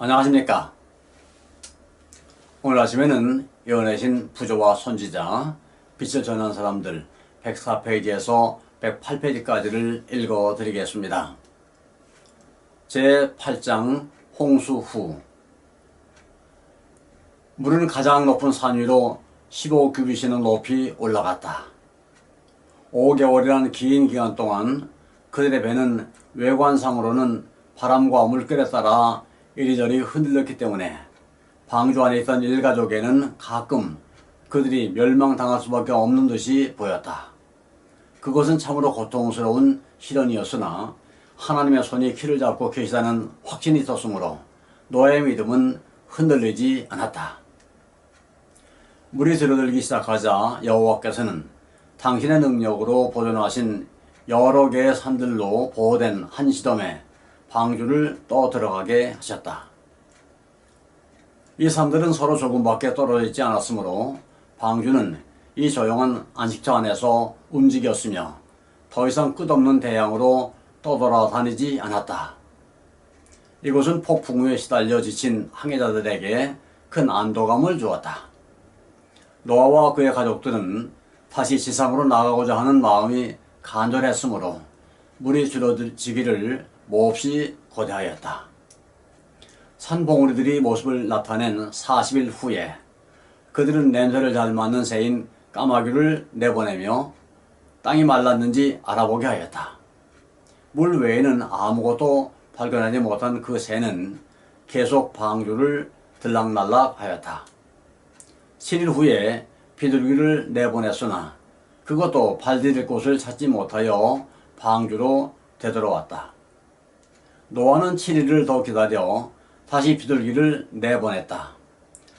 안녕하십니까. 오늘 아침에는 예언의 부조와 선지자, 빛을 전한 사람들 104페이지에서 108페이지까지를 읽어드리겠습니다. 제8장 홍수 후. 물은 가장 높은 산 위로 15규빗이나 높이 올라갔다. 5개월이라는 긴 기간 동안 그들의 배는 외관상으로는 바람과 물결에 따라 이리저리 흔들렸기 때문에 방주 안에 있던 일가족에는 가끔 그들이 멸망당할 수밖에 없는 듯이 보였다. 그것은 참으로 고통스러운 시련이었으나 하나님의 손이 키를 잡고 계시다는 확신이 있었으므로 노아의 믿음은 흔들리지 않았다. 물이 들어들기 시작하자 여호와께서는 당신의 능력으로 보존하신 여러 개의 산들로 보호된 한 시덤에 방주를 떠들어가게 하셨다. 이 산들은 서로 조금밖에 떨어져 있지 않았으므로 방주는 이 조용한 안식처 안에서 움직였으며 더 이상 끝없는 대양으로 떠돌아다니지 않았다. 이곳은 폭풍 후에 시달려 지친 항해자들에게 큰 안도감을 주었다. 노아와 그의 가족들은 다시 지상으로 나가고자 하는 마음이 간절했으므로 물이 줄어들지기를 몹시 고대하였다. 산봉우리들이 모습을 나타낸 40일 후에 그들은 냄새를 잘 맡는 새인 까마귀를 내보내며 땅이 말랐는지 알아보게 하였다. 물 외에는 아무것도 발견하지 못한 그 새는 계속 방주를 들락날락 하였다. 7일 후에 비둘기를 내보냈으나 그것도 발디딜 곳을 찾지 못하여 방주로 되돌아왔다. 노아는 7일을 더 기다려 다시 비둘기를 내보냈다.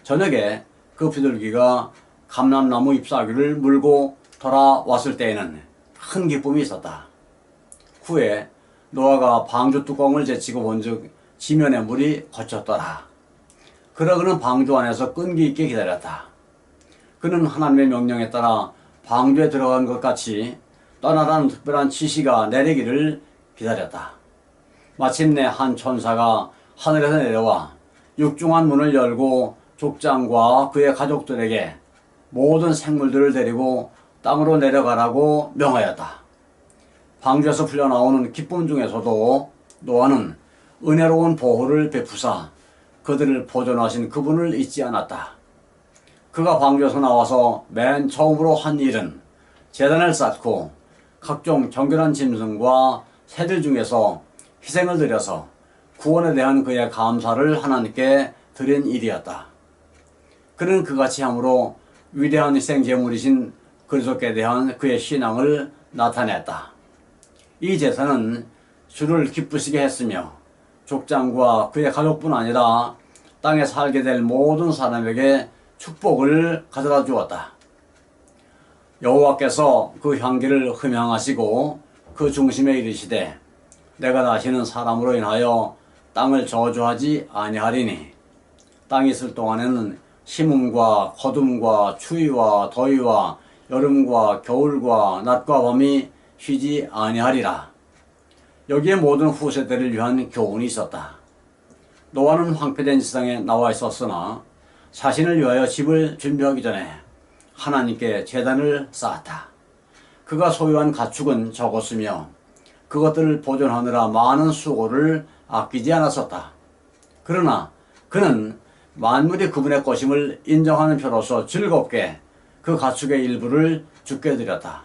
저녁에 그 비둘기가 감람나무 잎사귀를 물고 돌아왔을 때에는 큰 기쁨이 있었다. 후에 노아가 방주 뚜껑을 제치고 본즉 지면의 물이 거쳤더라. 그러 그는 방주 안에서 끈기 있게 기다렸다. 그는 하나님의 명령에 따라 방주에 들어간 것 같이 떠나라는 특별한 지시가 내리기를 기다렸다. 마침내 한 천사가 하늘에서 내려와 육중한 문을 열고 족장과 그의 가족들에게 모든 생물들을 데리고 땅으로 내려가라고 명하였다. 방주에서 풀려나오는 기쁨 중에서도 노아는 은혜로운 보호를 베푸사 그들을 보존하신 그분을 잊지 않았다. 그가 방주에서 나와서 맨 처음으로 한 일은 제단을 쌓고 각종 정결한 짐승과 새들 중에서 희생을 드려서 구원에 대한 그의 감사를 하나님께 드린 일이었다. 그는 그같이 함으로 위대한 희생 제물이신 그리스도께 대한 그의 신앙을 나타냈다. 이 제사는 주를 기쁘시게 했으며 족장과 그의 가족뿐 아니라 땅에 살게 될 모든 사람에게 축복을 가져다 주었다. 여호와께서 그 향기를 흠향하시고 그 중심에 이르시되 내가 다시는 사람으로 인하여 땅을 저주하지 아니하리니 땅이 있을 동안에는 심음과 거둠과 추위와 더위와 여름과 겨울과 낮과 밤이 쉬지 아니하리라. 여기에 모든 후세대를 위한 교훈이 있었다. 노아는 황폐된 지상에 나와 있었으나 자신을 위하여 집을 준비하기 전에 하나님께 제단을 쌓았다. 그가 소유한 가축은 적었으며 그것들을 보존하느라 많은 수고를 아끼지 않았었다. 그러나 그는 만물이 그분의 것임을 인정하는 표로서 즐겁게 그 가축의 일부를 주께 드렸다.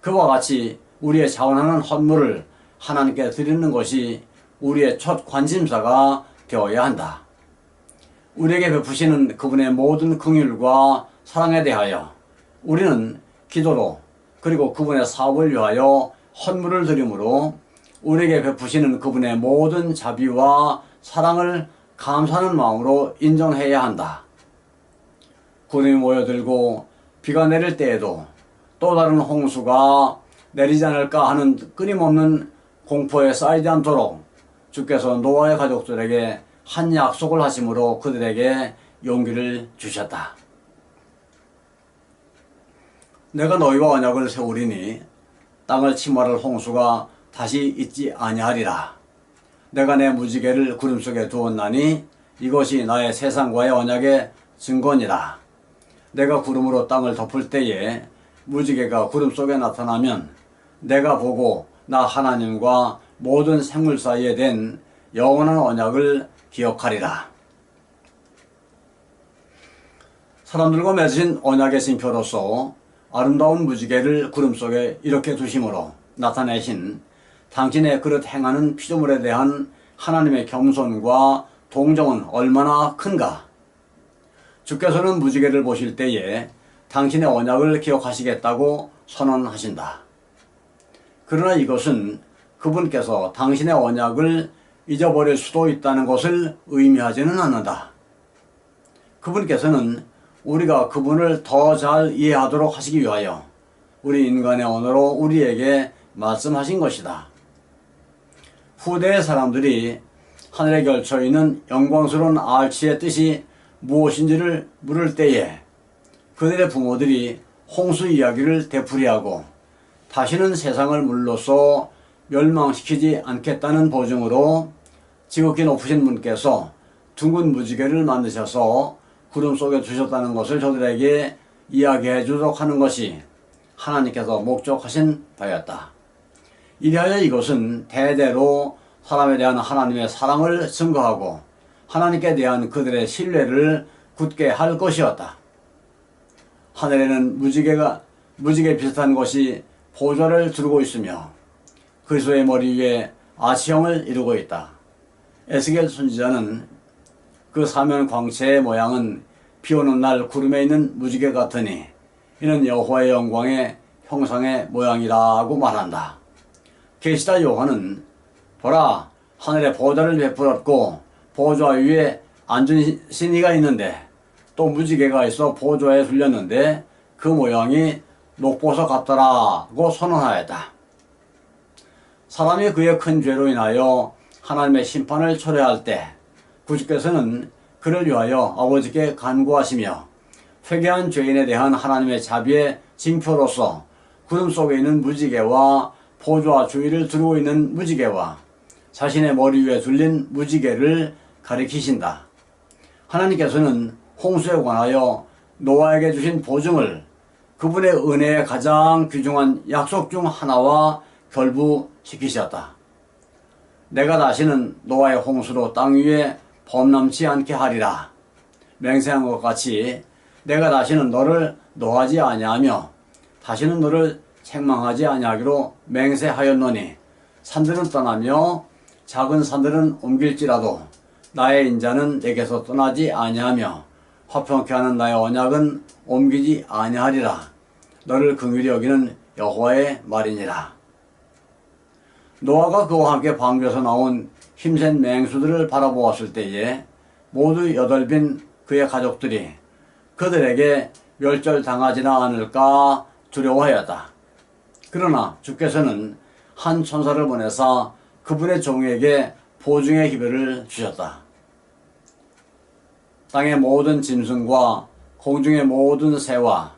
그와 같이 우리의 자원하는 헌물을 하나님께 드리는 것이 우리의 첫 관심사가 되어야 한다. 우리에게 베푸시는 그분의 모든 긍휼과 사랑에 대하여 우리는 기도로 그리고 그분의 사업을 위하여 헌물을 드림으로 우리에게 베푸시는 그분의 모든 자비와 사랑을 감사하는 마음으로 인정해야 한다. 구름이 모여들고 비가 내릴 때에도 또 다른 홍수가 내리지 않을까 하는 끊임없는 공포에 쌓이지 않도록 주께서 노아의 가족들에게 한 약속을 하심으로 그들에게 용기를 주셨다. 내가 너희와 언약을 세우리니 땅을 침몰할 홍수가 다시 있지 아니하리라. 내가 내 무지개를 구름 속에 두었나니 이것이 나의 세상과의 언약의 증거니라. 내가 구름으로 땅을 덮을 때에 무지개가 구름 속에 나타나면 내가 보고 나 하나님과 모든 생물 사이에 된 영원한 언약을 기억하리라. 사람들과 맺으신 언약의 징표로서 아름다운 무지개를 구름 속에 이렇게 두심으로 나타내신 당신의 그릇 행하는 피조물에 대한 하나님의 겸손과 동정은 얼마나 큰가. 주께서는 무지개를 보실 때에 당신의 언약을 기억하시겠다고 선언하신다. 그러나 이것은 그분께서 당신의 언약을 잊어버릴 수도 있다는 것을 의미하지는 않는다. 그분께서는 우리가 그분을 더 잘 이해하도록 하시기 위하여 우리 인간의 언어로 우리에게 말씀하신 것이다. 후대의 사람들이 하늘에 걸쳐있는 영광스러운 알치의 뜻이 무엇인지를 물을 때에 그들의 부모들이 홍수 이야기를 되풀이하고 다시는 세상을 물로써 멸망시키지 않겠다는 보증으로 지극히 높으신 분께서 둥근 무지개를 만드셔서 구름 속에 두셨다는 것을 저들에게 이야기해 주도록 하는 것이 하나님께서 목적하신 바였다. 이리하여 이것은 대대로 사람에 대한 하나님의 사랑을 증거하고 하나님께 대한 그들의 신뢰를 굳게 할 것이었다. 하늘에는 무지개 비슷한 것이 보좌를 두르고 있으며 그리스도의 머리 위에 아치형을 이루고 있다. 에스겔 선지자는 그 사면 광채의 모양은 비오는 날 구름에 있는 무지개 같으니 이는 여호와의 영광의 형상의 모양이라고 말한다. 계시다 요한은 보라, 하늘에 보좌를 베풀었고 보좌 위에 앉은 신이가 있는데 또 무지개가 있어 보좌에 둘렸는데 그 모양이 녹보석 같더라고 선언하였다. 사람이 그의 큰 죄로 인하여 하나님의 심판을 초래할 때 구주께서는 그를 위하여 아버지께 간구하시며 회개한 죄인에 대한 하나님의 자비의 징표로서 구름 속에 있는 무지개와 보좌 주위를 두르고 있는 무지개와 자신의 머리 위에 둘린 무지개를 가리키신다. 하나님께서는 홍수에 관하여 노아에게 주신 보증을 그분의 은혜의 가장 귀중한 약속 중 하나와 결부시키셨다. 내가 다시는 노아의 홍수로 땅 위에 범람치 않게 하리라. 맹세한 것 같이 내가 다시는 너를 노하지 아니하며 다시는 너를 책망하지 아니하기로 맹세하였노니 산들은 떠나며 작은 산들은 옮길지라도 나의 인자는 내게서 떠나지 아니하며 화평케 하는 나의 언약은 옮기지 아니하리라. 너를 긍휼히 여기는 여호와의 말이니라. 노아가 그와 함께 방주에서 나온 힘센 맹수들을 바라보았을 때에 모두 8빈 그의 가족들이 그들에게 멸절당하지나 않을까 두려워하였다. 그러나 주께서는 한 천사를 보내사 그분의 종에게 보증의 기별을 주셨다. 땅의 모든 짐승과 공중의 모든 새와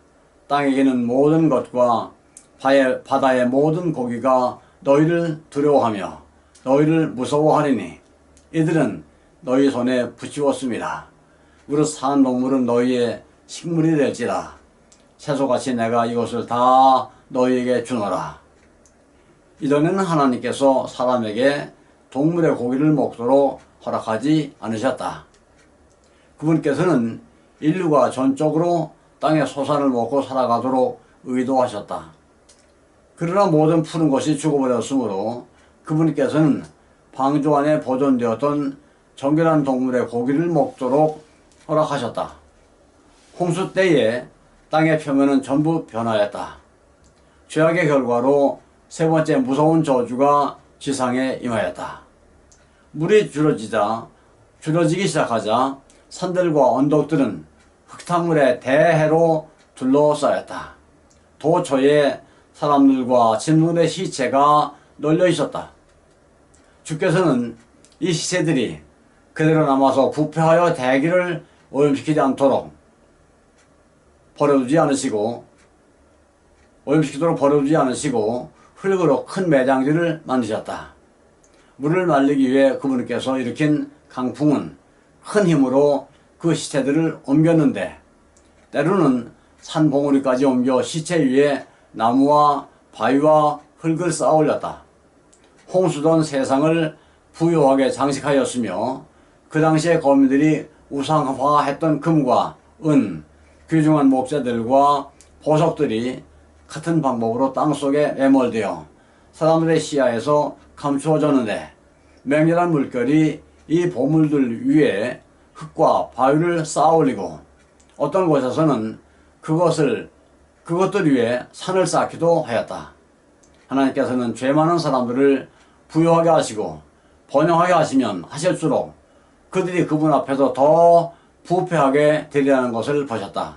땅에 기는 모든 것과 바다의 모든 고기가 너희를 두려워하며 너희를 무서워하리니 이들은 너희 손에 붙이었습니다. 무릇 사는 동물은 너희의 식물이 될지라. 채소같이 내가 이것을 다 너희에게 주노라. 이전에는 하나님께서 사람에게 동물의 고기를 먹도록 허락하지 않으셨다. 그분께서는 인류가 전적으로 땅의 소산을 먹고 살아가도록 의도하셨다. 그러나 모든 푸른 것이 죽어버렸으므로 그분께서는 방주 안에 보존되었던 정결한 동물의 고기를 먹도록 허락하셨다. 홍수 때에 땅의 표면은 전부 변하였다. 죄악의 결과로 세 번째 무서운 저주가 지상에 임하였다. 물이 줄어지기 시작하자 산들과 언덕들은 흙탕물의 대해로 둘러싸였다. 도처에 사람들과 짐승의 시체가 널려 있었다. 주께서는 이 시체들이 그대로 남아서 부패하여 대기를 오염시키지 않도록 오염시키도록 버려두지 않으시고 흙으로 큰 매장지를 만드셨다. 물을 말리기 위해 그분께서 일으킨 강풍은 큰 힘으로 그 시체들을 옮겼는데 때로는 산 봉우리까지 옮겨 시체 위에 나무와 바위와 흙을 쌓아 올렸다. 홍수던 세상을 부유하게 장식하였으며 그 당시에 거민들이 우상화했던 금과 은, 귀중한 목재들과 보석들이 같은 방법으로 땅속에 매몰되어 사람들의 시야에서 감추어졌는데 맹렬한 물결이 이 보물들 위에 흙과 바위를 쌓아 올리고 어떤 곳에서는 그것들 위에 산을 쌓기도 하였다. 하나님께서는 죄 많은 사람들을 부유하게 하시고 번영하게 하시면 하실수록 그들이 그분 앞에서 더 부패하게 되리라는 것을 보셨다.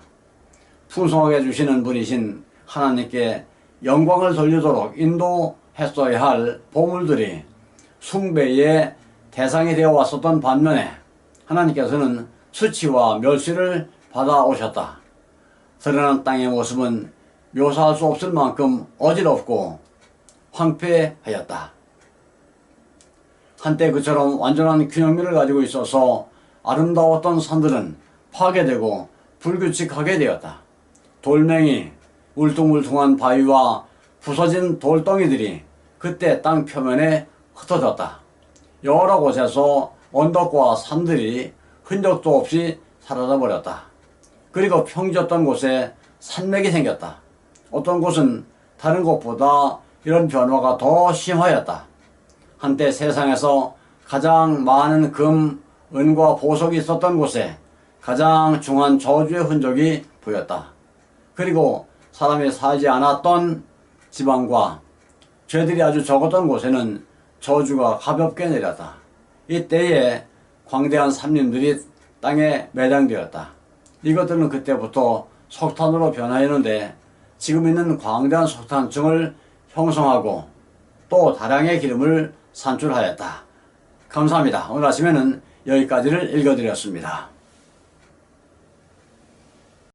풍성하게 주시는 분이신 하나님께 영광을 돌리도록 인도했어야 할 보물들이 숭배의 대상이 되어 왔었던 반면에 하나님께서는 수치와 멸시를 받아오셨다. 드러난 땅의 모습은 묘사할 수 없을 만큼 어지럽고 황폐하였다. 한때 그처럼 완전한 균형미를 가지고 있어서 아름다웠던 산들은 파괴되고 불규칙하게 되었다. 돌멩이, 울퉁불퉁한 바위와 부서진 돌덩이들이 그때 땅 표면에 흩어졌다. 여러 곳에서 언덕과 산들이 흔적도 없이 사라져버렸다. 그리고 평지였던 곳에 산맥이 생겼다. 어떤 곳은 다른 곳보다 이런 변화가 더 심하였다. 한때 세상에서 가장 많은 금, 은과 보석이 있었던 곳에 가장 중한 저주의 흔적이 보였다. 그리고 사람이 살지 않았던 지방과 죄들이 아주 적었던 곳에는 저주가 가볍게 내렸다. 이때에 광대한 산림들이 땅에 매장되었다. 이것들은 그때부터 석탄으로 변화했는데 지금 있는 광대한 석탄층을 형성하고 또 다량의 기름을 산출하였다. 감사합니다. 오늘 아침에는 여기까지를 읽어드렸습니다.